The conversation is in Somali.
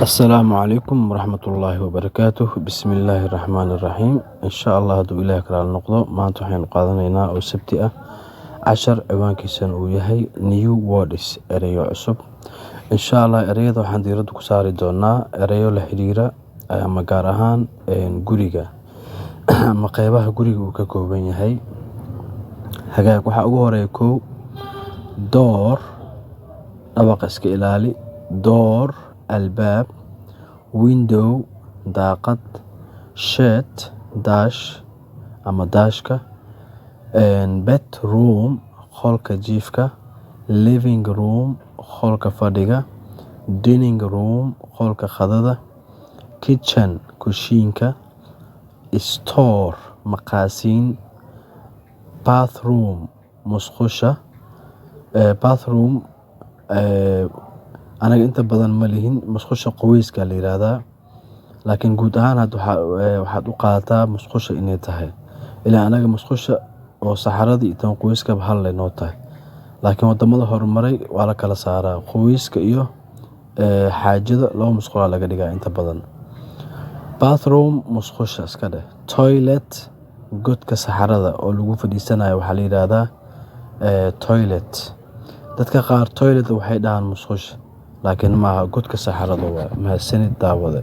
Asalaamu calaykum waraxmatullaahi wabarakaatuh. Bismillaahi raxmaani raxiim. Insha Allah hadduu ilaahay kala noqdo maanta waxaynu qaadanaynaa oo sabti ah cashar ciwaankiisana uu yahay new words ereyo cusub. Insha Allah ereyada waxaan diiradda ku saari doonaa ereyo la xiriira ama gaar ahaan guriga ama qeybaha guriga uu ka kooban yahay. Hagaag waxaa ugu horeeya kow door, dhawaqa iska ilaali, door albaab, window daaqad, shed daash ama daashka, bedroom qolka jiifka, living room qolka fadhiga, dining room qolka qadada, kitchen kushiinka, store maqaasiin, bathroom musqusha. Bathroom anaga inta badan ma lihin, musqusha qubeyska la yiraahdaa, laakiin guud ahaan waxaad u qaadataa musqusha inay tahay. Ilaa anaga musqusha oo saxarada iyo tan qubeyska hal leh noo tahay, laakiin wadamada horumaray waa la kala saaraa qubeyska iyo xaajada laba musqul laga dhigaa inta badan. Bathroom musqusha iska dheh. Toilet godka saxarada oo lagu fadhiisanayo waxaa la yiraahdaa toilet. Dadka qaar toilet waxay dhahaan musqusha, laakiin maaha, godka saxarada waa mahadsanid daawade.